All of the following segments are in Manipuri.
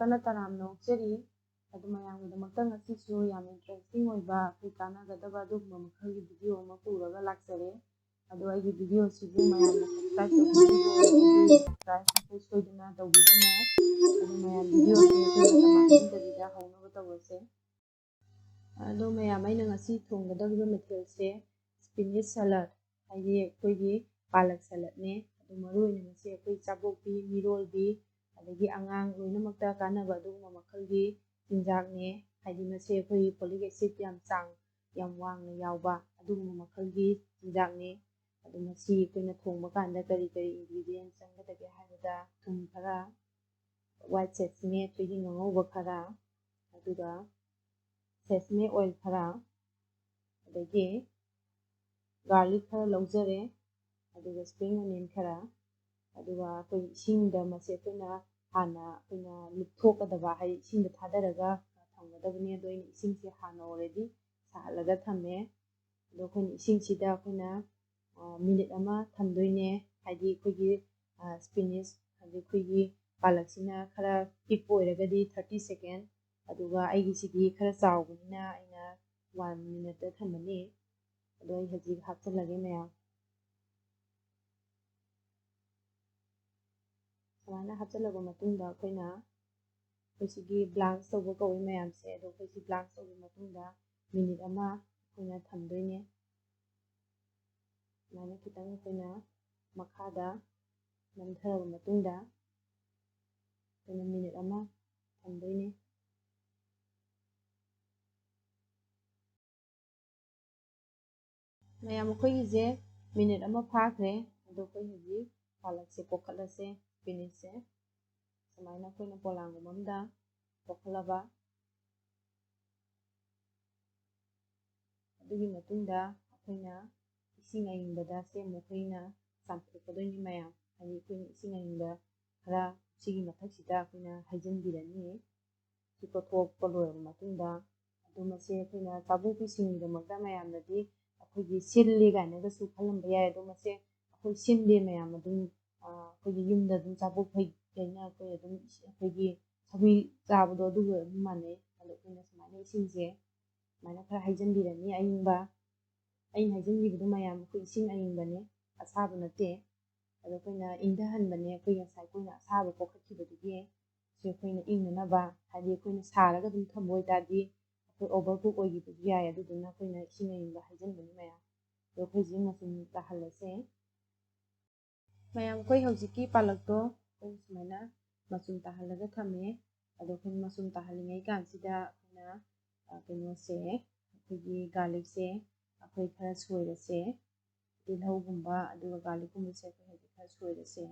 ꯇꯅ ꯇꯔꯥꯝꯅ ꯑꯣꯛꯆꯔꯤ ꯑꯗꯨ ꯃꯌꯥꯝꯒꯤꯗꯃꯛꯇ ꯉꯁꯤꯁꯨ ꯌꯥꯝ ꯏꯟꯇꯔꯦꯁꯇꯤꯡ ꯑꯣꯏꯕ ꯑꯩꯈꯣꯏ ꯀꯥꯟꯅꯒꯗꯕ ꯑꯗꯨꯒꯨꯝꯕ ꯃꯈꯜꯒꯤ ꯚꯤꯗꯤꯑꯣ ꯑꯃ ꯄꯨꯔꯒ ꯂꯥꯛꯆꯔꯦ ꯑꯗꯣ ꯑꯩꯒꯤ ꯚꯤꯗꯤꯑꯣꯁꯤꯕꯨ ꯃꯌꯥꯝꯅ ꯁꯕꯁꯀ꯭ꯔꯥꯏꯕ ꯇꯧꯕꯤꯗ꯭ꯔꯤꯕ ꯑꯣꯏꯔꯒꯗꯤ ꯁꯕꯁꯀ꯭ꯔꯥꯏꯕ ꯁꯣꯏꯗꯅ ꯇꯧꯕꯤꯔꯝꯃꯣ ꯑꯗꯣ ꯃꯌꯥꯝ ꯚꯤꯗꯤꯑꯣꯁꯦ ꯑꯩꯈꯣꯏ ꯃꯇꯝ ꯃꯥꯡꯍꯟꯗꯕꯤꯗ ꯍꯧꯅꯕ ꯇꯧꯔꯁꯦ ꯑꯗꯣ ꯃꯌꯥꯝ ꯑꯩꯅ ꯉꯁꯤ ꯊꯣꯡꯒꯗꯧꯔꯤꯕ ꯃꯊꯦꯜꯁꯦ ꯁ꯭ꯄꯤꯅꯤꯆ ꯁꯂꯥꯗ ꯍꯥꯏꯗꯤ ꯑꯩꯈꯣꯏꯒꯤ ꯄꯥꯂꯛ ꯁꯂꯥꯗꯅꯦ ꯑꯗꯣ ꯃꯔꯨꯑꯣꯏꯅ ꯉꯁꯤ ꯑꯩꯈꯣꯏ ꯆꯥꯕꯣꯛꯄꯤ ꯃꯤꯔꯣꯜꯕꯤ ꯑꯗꯒꯤ ꯑꯉꯥꯡ ꯂꯣꯏꯅꯃꯛꯇ ꯀꯥꯟꯅꯕ ꯑꯗꯨꯒꯨꯝꯕ ꯃꯈꯜꯒꯤ ꯆꯤꯟꯖꯥꯛꯅꯦ ꯍꯥꯏꯗꯤ ꯃꯁꯤ ꯑꯩꯈꯣꯏ ꯐꯣꯂꯤꯛ ꯑꯦꯁꯤꯠ ꯌꯥꯝ ꯋꯥꯡꯅ ꯌꯥꯎꯕ ꯑꯗꯨꯒꯨꯝꯕ ꯃꯈꯜꯒꯤ ꯆꯤꯟꯖꯥꯛꯅꯤ ꯑꯗꯣ ꯃꯁꯤ ꯑꯩꯈꯣꯏꯅ ꯊꯣꯡꯕ ꯀꯥꯟꯗ ꯀꯔꯤ ꯀꯔꯤ ꯏꯟꯒ꯭ꯔꯤꯗꯤꯌꯦꯟ ꯆꯪꯒꯗꯒꯦ ꯍꯥꯏꯕꯗ ꯊꯨꯝ ꯈꯔ ꯋꯥꯏꯠ ꯁꯦꯁꯃꯦ ꯊꯣꯏꯗꯤꯡ ꯑꯉꯧꯕ ꯈꯔ ꯑꯗꯨꯒ ꯁꯦꯁꯃꯦ ꯑꯣꯏꯜ ꯈꯔ ꯑꯗꯒꯤ ꯒꯥꯔꯂꯤꯛ ꯈꯔ ꯂꯧꯖꯔꯦ ꯑꯗꯨꯒ ꯁꯄ꯭ꯔꯤꯡ ꯑꯣꯅꯤꯌꯟ ꯈꯔ ꯑꯗꯨꯒ ꯑꯩꯈꯣꯏ ꯏꯁꯤꯡꯗ ꯃꯁꯤ ꯑꯩꯈꯣꯏꯅ ꯍꯥꯟꯅ ꯂꯨꯞꯊꯣꯛꯀꯗꯕ ꯍꯥꯏꯗꯤ ꯏꯁꯤꯡꯗ ꯊꯥꯗꯔꯒ ꯊꯝꯒꯗꯕꯅꯤ ꯑꯗꯣ ꯑꯩꯅ ꯏꯁꯤꯡꯁꯦ ꯍꯥꯟꯅ ꯑꯣꯜꯔꯦꯗꯤ ꯁꯥꯍꯜꯂꯒ ꯊꯝꯃꯦ ꯑꯗꯣ ꯑꯩꯈꯣꯏꯅ ꯏꯁꯤꯡꯁꯤꯗ ꯑꯩꯈꯣꯏꯅ ꯃꯤꯅꯤꯠ ꯑꯃ ꯊꯝꯗꯣꯏꯅꯦ ꯍꯥꯏꯗꯤ ꯑꯩꯈꯣꯏꯒꯤ ꯁ꯭ꯄꯤꯅꯤꯆ ꯍꯥꯏꯗꯤ ꯑꯩꯈꯣꯏꯒꯤ ꯄꯥꯂꯛꯁꯤꯅ ꯈꯔ ꯄꯤꯛꯄ ꯑꯣꯏꯔꯒꯗꯤ 30 ꯁꯦꯀꯦꯟ ꯑꯗꯨꯒ ꯑꯩꯒꯤꯁꯤꯗꯤ ꯈꯔ ꯆꯥꯎꯕꯅꯤꯅ ꯑꯩꯅ 1 ꯃꯤꯅꯠꯇ ꯊꯝꯃꯅꯤ ꯑꯗꯣ ꯑꯩ ꯍꯧꯖꯤꯛ ꯍꯥꯞꯆꯤꯜꯂꯒꯦ ꯃꯌꯥꯝ ꯁꯨꯃꯥꯏꯅ ꯍꯥꯞꯆꯤꯜꯂꯕ ꯃꯇꯨꯡꯗ ꯑꯩꯈꯣꯏ ꯁꯤꯒꯤ ꯕ꯭ꯂꯥꯟꯁ ꯇꯧꯕ ꯀꯧꯏ ꯃꯌꯥꯝꯁꯦ ꯑꯗꯣ ꯑꯩꯈꯣꯏ ꯁꯤ ꯕ꯭ꯂꯥꯟꯁ ꯇꯧꯕ ꯃꯇꯨꯡꯗ ꯃꯤꯅꯤꯠ ꯑꯃ ꯑꯩꯈꯣꯏꯅ ꯊꯝꯗꯣꯏꯅꯦ ꯁꯨꯃꯥꯏꯅ ꯈꯤꯇꯪ ꯑꯩꯈꯣꯏꯅ ꯃꯈꯥꯗ ꯅꯝꯊꯔꯕ ꯃꯇꯨꯡꯗ ꯑꯩꯈꯣꯏꯅ ꯃꯤꯅꯤꯠ ꯑꯃ ꯊꯝꯗꯣꯏꯅꯦ ꯃꯌꯥꯝ ꯑꯩꯈꯣꯏꯒꯤꯁꯦ ꯃꯤꯅꯤꯠ ꯑꯃ ꯐꯥꯈ꯭ꯔꯦ ꯑꯗꯣ ꯑꯩꯈꯣই ꯍꯧꯖꯤꯛ ꯄꯥꯂꯛꯁꯦ ꯄꯣꯈꯠꯂꯁꯦ ꯁ꯭ꯄꯤꯅꯤꯆꯁꯦ ꯁꯨꯃꯥꯏꯅ ꯑꯩꯈꯣꯏꯅ ꯄꯣꯂꯥꯡꯒꯨꯝꯕ ꯑꯃꯗ ꯄꯣꯈꯠꯂꯕ ꯑꯗꯨꯒꯤ ꯃꯇꯨꯡꯗ ꯑꯩꯈꯣꯏꯅ ꯏꯁꯤꯡ ꯑꯏꯪꯕꯗ ꯑꯃꯨꯛ ꯑꯩꯈꯣꯏꯅ ꯆꯥꯝꯊꯣꯛꯀꯗꯣꯏꯅꯤ ꯃꯌꯥꯝ ꯍꯥꯏꯗꯤ ꯑꯩꯈꯣꯏꯅ ꯏꯁꯤꯡ ꯑꯏꯪꯕ ꯈꯔ ꯁꯤꯒꯤ ꯃꯊꯛꯁꯤꯗ ꯑꯩꯈꯣꯏꯅ ꯍꯩꯖꯤꯟꯕꯤꯔꯅꯤ ꯁꯤ ꯇꯣꯠꯊꯣꯛꯄ ꯂꯣꯏꯔꯕ ꯃꯇꯨꯡꯗ ꯑꯗꯨ ꯃꯁꯤ ꯑꯩꯈꯣꯏꯅ ꯆꯥꯕꯣꯛꯄꯤꯁꯤꯡꯒꯤꯗꯃꯛꯇ ꯃꯌꯥꯝꯅꯗꯤ ꯑꯩꯈꯣꯏꯒꯤ ꯁꯤꯜꯂꯤ ꯀꯥꯏꯅꯒꯁꯨ ꯈꯜꯂꯝꯕ ꯌꯥꯏ ꯑꯗꯣ ꯃꯁꯦ ꯑꯩꯈꯣই ꯁꯤꯟꯗꯦ ꯃꯌꯥꯝ ꯑꯗꯨꯝ ꯑꯩꯈꯣꯏꯒꯤ ꯌꯨꯝꯗ ꯑꯗꯨꯝ ꯆꯥꯕꯣꯛꯈꯩꯅ ꯑꯩꯈꯣꯏ ꯑꯗꯨꯝ ꯑꯩꯈꯣꯏꯒꯤ ꯁꯧꯒ꯭ꯔꯤ ꯆꯥꯕꯗꯣ ꯑꯗꯨꯒ ꯑꯗꯨꯝ ꯃꯥꯟꯅꯩ ꯑꯗꯣ ꯑꯩꯈꯣꯏꯅ ꯁꯨꯃꯥꯏꯅ ꯏꯁꯤꯡꯁꯦ ꯁꯨꯃꯥꯏꯅ ꯈꯔ ꯍꯩꯖꯤꯟꯕꯤꯔꯅꯤ ꯑꯏꯪꯕ ꯑꯩꯅ ꯍꯩꯖꯤꯟꯈꯤꯕꯗꯨ ꯃꯌꯥꯝ ꯑꯩꯈꯣꯏ ꯏꯁꯤꯡ ꯑꯏꯪꯕꯅꯦ ꯑꯁꯥꯕ ꯅꯠꯇꯦ ꯑꯗꯣ ꯑꯩꯈꯣꯏꯅ ꯏꯪꯊꯍꯟꯕꯅꯦ ꯑꯩꯈꯣꯏ ꯉꯁꯥꯏ ꯑꯩꯈꯣꯏꯅ ꯑꯁꯥꯕ ꯄꯣꯈꯠꯈꯤꯕꯗꯨꯒꯤ ꯁꯤ ꯑꯩꯈꯣꯏꯅ ꯏꯪꯅꯅꯕ ꯍꯥꯏꯗꯤ ꯑꯩꯈꯣꯏꯅ ꯁꯥꯔꯒ ꯑꯗꯨꯝ ꯊꯝꯕ ꯑꯣꯏꯇꯥꯔꯗꯤ ꯑꯩꯈꯣꯏ ꯑꯣꯚꯔ ꯀꯨꯛ ꯑꯣꯏꯈꯤꯕꯁꯨ ꯌꯥꯏ ꯑꯗꯨꯗꯨꯅ ꯑꯩꯈꯣꯏꯅ ꯏꯁꯤꯡ ꯑꯏꯪꯕ ꯍꯩꯖꯤꯟꯕꯅꯤ ꯃꯌꯥꯝ ꯑꯗꯣ ꯑꯩꯈꯣꯏ ꯍꯧꯖꯤꯛ ꯃꯆꯨꯝ ꯇꯥꯍꯜꯂꯁꯦ ꯃꯌꯥꯝ ꯑꯩꯈꯣꯏ ꯍꯧꯖꯤꯛꯀꯤ ꯄꯥꯂꯛꯇꯣ ꯑꯩꯈꯣꯏ ꯁꯨꯃꯥꯏꯅ ꯃꯆꯨꯝ ꯇꯥꯍꯜꯂꯒ ꯊꯝꯃꯦ ꯑꯗꯣ ꯑꯩꯈꯣꯏꯅ ꯃꯆꯨꯝ ꯇꯥꯍꯜꯂꯤꯉꯩ ꯀꯥꯟꯁꯤꯗ ꯑꯩꯈꯣꯏꯅ ꯀꯩꯅꯣꯁꯦ ꯑꯩꯈꯣꯏꯒꯤ ꯒꯥꯔꯂꯤꯛꯁꯦ ꯑꯩꯈꯣꯏ ꯈꯔ ꯁꯣꯏꯔꯁꯦ ꯇꯤꯜꯍꯧꯒꯨꯝꯕ ꯑꯗꯨꯒ ꯒꯥꯔꯂꯤꯛꯀꯨꯝꯕꯁꯦ ꯑꯩꯈꯣꯏ ꯍꯧꯖꯤꯛ ꯈꯔ ꯁꯣꯏꯔꯁꯦ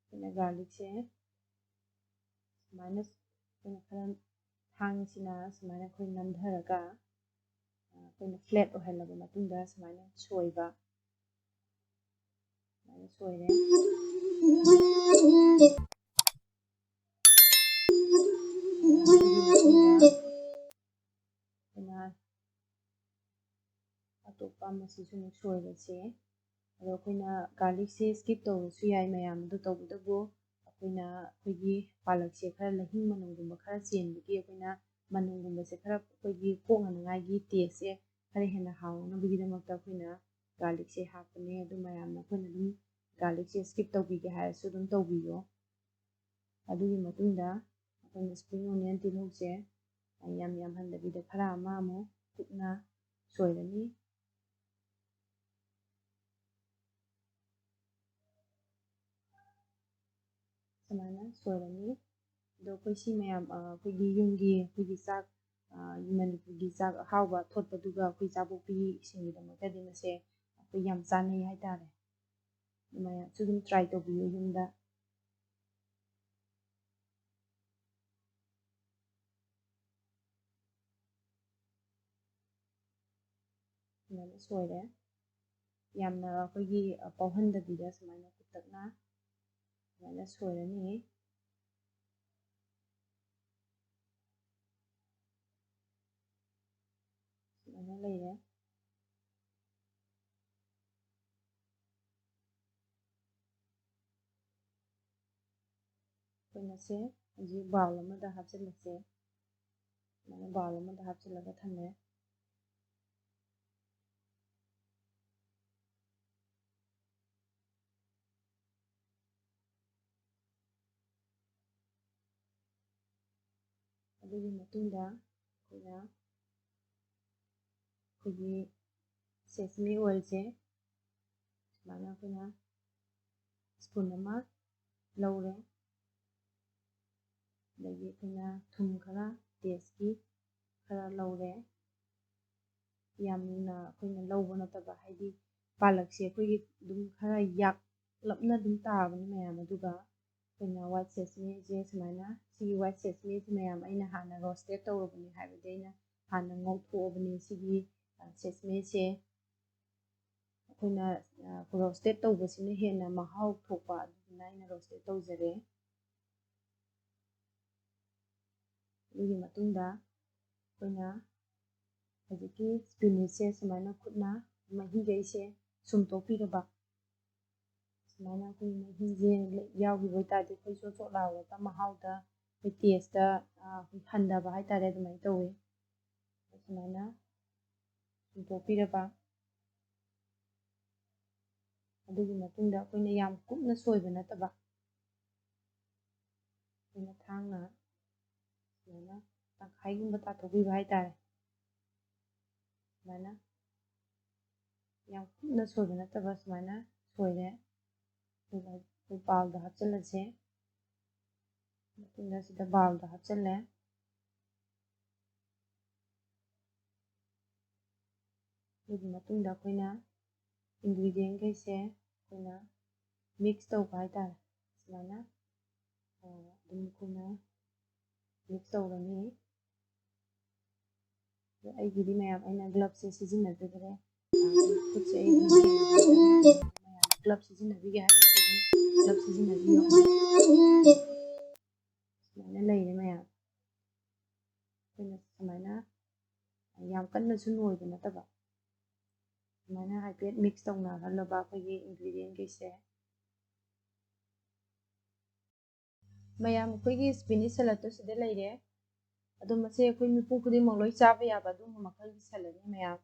ꯑꯩꯈꯣꯏꯅ ꯒꯥꯔꯂꯤꯛꯁꯦ ꯁꯨꯃꯥꯏꯅ ꯑꯩꯈꯣꯏꯅ ꯈꯔ ꯊꯥꯡꯁꯤꯅ ꯁꯨꯃꯥꯏꯅ ꯑꯩꯈꯣꯏ ꯅꯝꯊꯔꯒ ꯑꯩꯈꯣꯏꯅ ꯐ꯭ꯂꯦꯠ ꯑꯣꯏꯍꯜꯂꯕ ꯃꯇꯨꯡꯗ ꯁꯨꯃꯥꯏꯅ ꯁꯣꯏꯕ ꯁꯨꯃꯥꯏꯅ ꯁꯣꯏꯔꯦ ꯑꯗꯨꯒꯤ ꯃꯇꯨꯡꯗ ꯑꯩꯈꯣꯏꯅ ꯑꯇꯣꯞꯄ ꯑꯃꯁꯤꯁꯨ ꯑꯃꯨꯛ ꯁꯣꯏꯔꯁꯦ ꯑꯗꯣ ꯑꯩꯈꯣꯏꯅ ꯒꯥꯔꯂꯤꯛꯁꯦ ꯁ꯭ꯀꯤꯞ ꯇꯧꯕꯁꯨ ꯌꯥꯏ ꯃꯌꯥꯝ ꯑꯗꯨ ꯇꯧꯕꯇꯕꯨ ꯑꯩꯈꯣꯏꯅ ꯑꯩꯈꯣꯏꯒꯤ ꯄꯥꯂꯛꯁꯦ ꯈꯔ ꯂꯩꯍꯤꯡ ꯃꯅꯝꯒꯨꯝꯕ ꯈꯔ ꯆꯦꯟꯕꯒꯤ ꯑꯩꯈꯣꯏꯅ ꯃꯅꯝꯒꯨꯝꯕꯁꯦ ꯈꯔ ꯑꯩꯈꯣꯏꯒꯤ ꯀꯣꯛꯅꯅꯉꯥꯏꯒꯤ ꯇꯦꯁꯁꯦ ꯈꯔ ꯍꯦꯟꯅ ꯍꯥꯎꯅꯕꯒꯤꯗꯃꯛꯇ ꯑꯩꯈꯣꯏꯅ ꯒꯥꯔꯂꯤꯛꯁꯦ ꯍꯥꯞꯄꯅꯦ ꯑꯗꯨ ꯃꯌꯥꯝꯅ ꯑꯩꯈꯣꯏꯅ ꯑꯗꯨꯝ ꯒꯥꯔꯂꯤꯛꯁꯦ ꯁ꯭ꯀꯤꯞ ꯇꯧꯕꯤꯒꯦ ꯍꯥꯏꯔꯁꯨ ꯑꯗꯨꯝ ꯇꯧꯕꯤꯌꯣ ꯑꯗꯨꯒꯤ ꯃꯇꯨꯡꯗ ꯑꯩꯈꯣꯏꯅ ꯁꯄ꯭ꯔꯤꯡ ꯑꯣꯅꯤꯌꯟ ꯇꯤꯜꯍꯧꯁꯦ ꯌꯥꯝꯍꯟꯗꯕꯤꯗ ꯈꯔ ꯑꯃ ꯑꯃꯨꯛ ꯀꯨꯞꯅ ꯁꯣꯏꯔꯅꯤ ꯁꯨꯃꯥꯏꯅ ꯁꯣꯏꯔꯅꯤ ꯑꯗꯣ ꯑꯩꯈꯣꯏ ꯁꯤ ꯃꯌꯥꯝ ꯑꯩꯈꯣꯏꯒꯤ ꯌꯨꯝꯒꯤ ꯑꯩꯈꯣꯏꯒꯤ ꯆꯥꯛ ꯃꯅꯤꯄꯨꯔꯒꯤ ꯆꯥꯛ ꯑꯍꯥꯎꯕ ꯊꯣꯠꯄꯗꯨꯒ ꯑꯩꯈꯣꯏ ꯆꯥꯕꯣꯛꯄꯤꯁꯤꯡꯒꯤꯗꯃꯛꯇꯗꯤ ꯃꯁꯦ ꯑꯩꯈꯣꯏ ꯌꯥꯝ ꯆꯥꯅꯩ ꯍꯥꯏꯇꯥꯔꯦ ꯃꯌꯥꯝꯁꯨ ꯑꯗꯨꯝ ꯇ꯭ꯔꯥꯏ ꯇꯧꯕꯤꯌꯨ ꯌꯨꯝꯗ ꯁꯨꯃꯥꯏꯅ ꯁꯣꯏꯔꯦ ꯌꯥꯝꯅ ꯑꯩꯈꯣꯏꯒꯤ ꯄꯧꯍꯟꯗꯕꯤꯗ ꯁꯨꯃꯥꯏꯅ ꯀꯨꯞꯇꯛꯅ ꯁꯨꯃꯥꯏꯅ ꯁꯣꯏꯔꯅꯤ ꯁꯨꯃꯥꯏꯅ ꯂꯩꯔꯦ ꯑꯩꯈꯣꯏꯅꯁꯦ ꯍꯧꯖꯤꯛ ꯕꯥꯎꯜ ꯑꯃꯗ ꯍꯥꯞꯆꯤꯜꯂꯁꯦ, ꯁꯨꯃꯥꯏꯅ ꯕꯥꯎꯜ ꯑꯃꯗ ꯍꯥꯞꯆꯤꯜꯂꯒ ꯊꯝꯃꯦ꯫ ꯑꯗꯨꯒꯤ ꯃꯇꯨꯡꯗ ꯑꯩꯈꯣꯏꯒꯤ ꯁꯦꯁꯃꯤ ꯑꯣꯏꯜꯁꯦ ꯁꯨꯃꯥꯏꯅ ꯑꯩꯈꯣꯏꯅ ꯁ꯭ꯄꯨꯟ ꯑꯃ ꯂꯧꯔꯦ, ꯑꯗꯒꯤ ꯑꯩꯈꯣꯏꯅ ꯊꯨꯝ ꯈꯔ ꯇꯦꯁꯀꯤ ꯈꯔ ꯂꯧꯔꯦ, ꯌꯥꯝꯅ ꯑꯩꯈꯣꯏꯅ ꯂꯧꯕ ꯅꯠꯇꯕ, ꯍꯥꯏꯗꯤ ꯄꯥꯂꯛꯁꯦ ꯑꯩꯈꯣꯏꯒꯤ ꯑꯗꯨꯝ ꯈꯔ ꯌꯥꯛꯂꯞꯅ ꯑꯗꯨꯝ ꯇꯥꯕꯅꯤ ꯃꯌꯥꯝ꯫ ꯑꯗꯨꯒ ꯑꯩꯈꯣꯏꯅ ꯋꯥꯏꯠ ꯁꯦꯁꯃꯤꯁꯦ ꯁꯨꯃꯥꯏꯅ, ꯁꯤꯒꯤ ꯋꯥꯏꯠ ꯁꯦꯁꯃꯤꯁꯦ ꯃꯌꯥꯝ ꯑꯩꯅ ꯍꯥꯟꯅ ꯔꯣꯁꯇꯦꯠ ꯇꯧꯔꯕꯅꯤ, ꯍꯥꯏꯕꯗꯤ ꯑꯩꯅ ꯍꯥꯟꯅ ꯉꯧꯊꯣꯛꯑꯕꯅꯤ꯫ ꯁꯤꯒꯤ ꯁꯦꯁꯃꯤꯁꯦ ꯑꯩꯈꯣꯏꯅ ꯔꯣꯁꯇꯦꯠ ꯇꯧꯕꯁꯤꯅ ꯍꯦꯟꯅ ꯃꯍꯥꯎ ꯊꯣꯛꯄ, ꯑꯗꯨꯗꯨꯅ ꯑꯩꯅ ꯔꯣꯁꯇꯦꯠ ꯇꯧꯖꯔꯦ꯫ ꯑꯗꯨꯒꯤ ꯃꯇꯨꯡꯗ ꯑꯩꯈꯣꯏꯅ ꯍꯧꯖꯤꯛꯀꯤ ꯁ꯭ꯄꯤꯅꯤꯆꯁꯦ ꯁꯨꯃꯥꯏꯅ ꯈꯨꯠꯅ ꯃꯍꯤꯈꯩꯁꯦ ꯁꯨꯝꯇꯣꯛꯄꯤꯔꯕ, ꯁꯨꯃꯥꯏꯅ ꯑꯩꯈꯣꯏ ꯃꯍꯤꯁꯦ ꯌꯥꯎꯈꯤꯕ ꯑꯣꯏꯇꯥꯔꯗꯤ ꯑꯩꯈꯣꯏ ꯆꯣꯠ ꯆꯣꯠ ꯂꯥꯎꯔꯒ ꯃꯍꯥꯎꯗ, ꯑꯩꯈꯣꯏ ꯇꯦꯁꯇ ꯍꯟꯊꯕ ꯍꯥꯏꯇꯥꯔꯦ, ꯑꯗꯨꯃꯥꯏꯅ ꯇꯧꯋꯤ꯫ ꯁꯨꯃꯥꯏꯅ ꯁꯨꯝꯇꯣꯛꯄꯤꯔꯕ, ꯑꯗꯨꯒꯤ ꯃꯇꯨꯡꯗ ꯑꯩꯈꯣꯏꯅ ꯌꯥꯝ ꯀꯨꯞꯅ ꯁꯣꯏꯕ ꯅꯠꯇꯕ, ꯑꯩꯈꯣꯏꯅ ꯊꯥꯡꯅ ꯁꯨꯃꯥꯏꯅ ꯇꯪꯈꯥꯏꯒꯨꯝꯕ ꯇꯥꯊꯣꯛꯄꯤꯕ ꯍꯥꯏꯇꯥꯔꯦ꯫ ꯁꯨꯃꯥꯏꯅ ꯌꯥꯝ ꯀꯨꯞꯅ ꯁꯣꯏꯕ ꯅꯠꯇꯕ ꯁꯨꯃꯥꯏꯅ ꯁꯣꯏꯔꯦ꯫ ꯑꯗꯨꯒ ꯑꯩꯈꯣꯏ ꯕꯥꯎꯜꯗ ꯍꯥꯞꯆꯤꯜꯂꯁꯦ, ꯃꯇꯨꯡꯗ ꯁꯤꯗ ꯕꯥꯎꯜꯗ ꯍꯥꯞꯆꯤꯜꯂꯦ꯫ ꯑꯗꯨꯒꯤ ꯃꯇꯨꯡꯗ ꯑꯩꯈꯣꯏꯅ ꯏꯟꯒ꯭ꯔꯤꯗꯤꯌꯦꯟꯈꯩꯁꯦ ꯑꯩꯈꯣꯏꯅ ꯃꯤꯛꯁ ꯇꯧꯕ ꯍꯥꯏꯇꯥꯔꯦ, ꯁꯨꯃꯥꯏꯅ ꯑꯗꯨꯝ ꯑꯩꯈꯣꯏꯅ ꯃꯤꯛꯁ ꯇꯧꯔꯅꯤ꯫ ꯑꯩꯒꯤꯗꯤ ꯃꯌꯥꯝ ꯑꯩꯅ ꯒ꯭ꯂꯞꯁꯦ ꯁꯤꯖꯤꯟꯅꯖꯗ꯭ꯔꯦ, ꯈꯨꯠꯁꯦ ꯑꯩ ꯑꯗꯨꯝ ꯃꯌꯥꯝ ꯒ꯭ꯂꯞ ꯁꯤꯖꯤꯟꯅꯕꯤꯒꯦ ꯍꯥꯏꯔꯒꯁꯨ ꯑꯗꯨꯝ ꯒ꯭ꯂꯞ ꯁꯤꯖꯤꯟꯅꯕꯤꯌꯣ꯫ ꯁꯨꯃꯥꯏꯅ ꯂꯩꯔꯦ ꯃꯌꯥꯝ꯫ ꯑꯩꯈꯣꯏꯅ ꯁꯨꯃꯥꯏꯅ ꯌꯥꯝ ꯀꯟꯅꯁꯨ ꯅꯣꯏꯕ ꯅꯠꯇꯕ, ꯁꯨꯃꯥꯏꯅ ꯍꯥꯏꯐꯦꯠ ꯃꯤꯛꯁ ꯇꯧꯅꯍꯜꯂꯕ ꯑꯩꯈꯣꯏꯒꯤ ꯏꯟꯒ꯭ꯔꯤꯗꯤꯌꯦꯟꯈꯩꯁꯦ ꯃꯌꯥꯝ, ꯑꯩꯈꯣꯏꯒꯤ ꯁ꯭ꯄꯤꯅꯤꯆ ꯁꯦꯂꯠꯇꯨ ꯁꯤꯗ ꯂꯩꯔꯦ꯫ ꯑꯗꯣ ꯃꯁꯤ ꯑꯩꯈꯣꯏ ꯃꯤꯄꯨꯝ ꯈꯨꯗꯤꯡꯃꯛ ꯂꯣꯏ ꯆꯥꯕ ꯌꯥꯕ ꯑꯗꯨꯒꯨꯝꯕ ꯃꯈꯜꯒꯤ ꯁꯦꯂꯠꯅꯤ ꯃꯌꯥꯝ꯫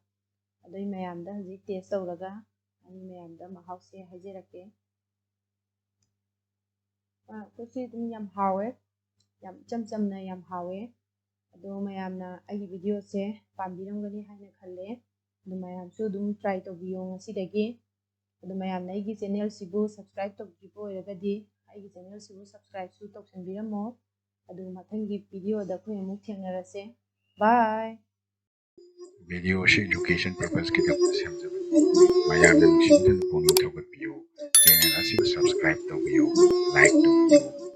ꯑꯗꯣ ꯑꯩ ꯃꯌꯥꯝꯗ ꯍꯧꯖꯤꯛ ꯇꯦꯁ ꯇꯧꯔꯒ ꯑꯩ ꯃꯌꯥꯝꯗ ꯃꯍꯥꯎꯁꯦ ꯍꯥꯏꯖꯔꯛꯀꯦ꯫ ꯑꯩꯈꯣꯏꯁꯤ ꯑꯗꯨꯝ ꯌꯥꯝ ꯍꯥꯎꯋꯦ, ꯌꯥꯝ ꯏꯆꯝ ꯆꯝꯅ ꯌꯥꯝ ꯍꯥꯎꯋꯦ꯫ ꯑꯗꯣ ꯃꯌꯥꯝꯅ ꯑꯩꯒꯤ ꯚꯤꯗꯤꯑꯣꯁꯦ ꯄꯥꯝꯕꯤꯔꯝꯒꯅꯤ ꯍꯥꯏꯅ ꯈꯜꯂꯦ꯫ ꯑꯗꯣ ꯃꯌꯥꯝꯁꯨ ꯑꯗꯨꯝ ꯇ꯭ꯔꯥꯏ ꯇꯧꯕꯤꯌꯣ ꯉꯁꯤꯗꯒꯤ꯫ ꯑꯗꯣ ꯃꯌꯥꯝꯅ ꯑꯩꯒꯤ ꯆꯦꯅꯦꯜꯁꯤꯕꯨ ꯁꯕꯁꯀ꯭ꯔꯥꯏꯕ ꯇꯧꯗ꯭ꯔꯤꯕ ꯑꯣꯏꯔꯒꯗꯤ ꯑꯩꯒꯤ ꯆꯦꯅꯦꯜꯁꯤꯕꯨ ꯁꯕꯁꯀ꯭ꯔꯥꯏꯕꯁꯨ ꯇꯧꯁꯟꯕꯤꯔꯝꯃꯣ꯫ ꯑꯗꯨꯒ ꯃꯊꯪꯒꯤ ꯚꯤꯗꯤꯑꯣꯗ ꯑꯩꯈꯣꯏ ꯑꯃꯨꯛ ꯊꯦꯡꯅꯔꯁꯦ꯫ ꯕꯥꯏ꯫ ꯚꯤꯗꯤꯑꯣ ꯑꯁꯤ ꯏꯗꯨꯀꯦꯁꯟ ꯄꯔꯄꯁꯀꯤꯗꯃꯛꯇ ꯁꯦꯝꯖꯕꯅꯤ꯫ ꯃꯌꯥꯝꯅ ꯅꯨꯡꯁꯤꯕꯤꯗꯨꯅ ꯄꯨꯛꯅꯤꯡ ꯊꯧꯒꯠꯄꯤꯌꯨ, ꯆꯦꯅꯦꯜ ꯑꯁꯤꯕꯨ ꯁꯕꯁꯀ꯭ꯔꯥꯏꯕ ꯇꯧꯕꯤꯌꯨ, ꯂꯥꯏꯛ ꯇꯧꯕꯤꯌꯨ꯫